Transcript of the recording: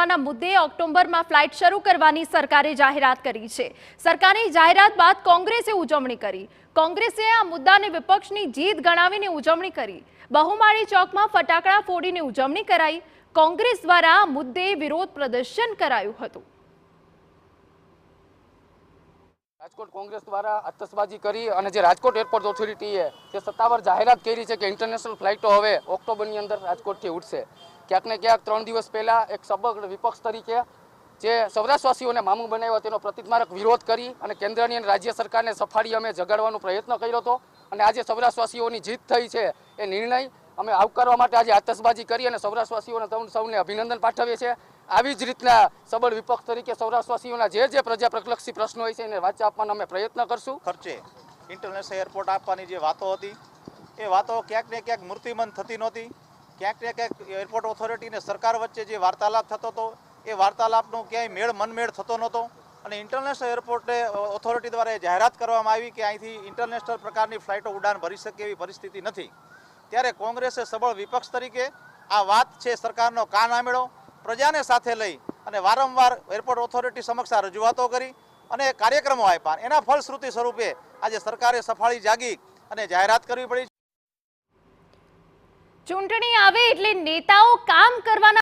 કરવાના મુદ્દે ઓક્ટોબરમાં ફ્લાઇટ શરૂ કરવાની સરકારે જાહેરાત કરી છે। સરકારની જાહેરાત બાદ કોંગ્રેસે ઉજવણી કરી। કોંગ્રેસે આ મુદ્દાને વિપક્ષની જીત ગણાવીને ઉજવણી કરી। બહુમાળી ચોકમાં ફટાકડા ફોડીને ઉજવણી કરાઈ। કોંગ્રેસ દ્વારા આ મુદ્દે વિરોધ પ્રદર્શન કરાયું હતું। રાજકોટ કોંગ્રેસ દ્વારા આતશબાજી કરી અને જે રાજકોટ એરપોર્ટ ઓથોરિટીએ જે સત્તાવાર જાહેરાત કરી છે કે ઇન્ટરનેશનલ ફ્લાઇટો હવે ઓક્ટોબરની અંદર રાજકોટથી ઉડશે। ક્યાંક ને ક્યાંક 3 દિવસ પહેલા એક સબળ વિપક્ષ તરીકે જે સૌરાષ્ટ્રવાસીઓને મામું બનાવ્યો તેનો પ્રતિમારક વિરોધ કરી અને કેન્દ્રની અને રાજ્ય સરકારને સફાળી અમે જગાડવાનો પ્રયત્ન કર્યો હતો અને આજે સૌરાષ્ટ્રવાસીઓની જીત થઈ છે એ નિર્ણય અમે આવકારવા માટે આજે આતશબાજી કરી અને સૌરાષ્ટ્રવાસીઓને સૌને અભિનંદન પાઠવીએ છીએ। આવી જ રીતના સબળ વિપક્ષ તરીકે સૌરાષ્ટ્રવાસીઓના જે પ્રજાલક્ષી પ્રશ્નો હોય છે એને વાચા આપવાનો અમે પ્રયત્ન કરશું। ખર્ચે ઇન્ટરનેશનલ એરપોર્ટ આપવાની જે વાતો હતી એ વાતો ક્યાંક ને ક્યાંક મૂર્તિમંત થતી નહોતી। ક્યાંક ને ક્યાંક એરપોર્ટ ઓથોરિટી અને સરકાર વચ્ચે જે વાર્તાલાપ થતો હતો એ વાર્તાલાપનો ક્યાંય મનમેળ થતો નહોતો અને ઇન્ટરનેશનલ એરપોર્ટ ઓથોરિટી દ્વારા જાહેરાત કરવામાં આવી કે અહીંથી ઇન્ટરનેશનલ પ્રકારની ફ્લાઇટો ઉડાન ભરી શકે એવી પરિસ્થિતિ નથી। ત્યારે કોંગ્રેસે સબળ વિપક્ષ તરીકે આ વાત છે સરકારનો કાન આંબળ્યો, પ્રજાને સાથે લઈ અને વારંવાર એરપોર્ટ ઓથોરિટી સમક્ષ આ રજૂઆતો કરી અને કાર્યક્રમો આપ્યા। એના ફલશ્રુતિ સ્વરૂપે આજે સરકારે સફાળી જાગી અને જાહેરાત કરવી પડી। ચૂંટણી આવે એટલે નેતાઓ કામ કરવાના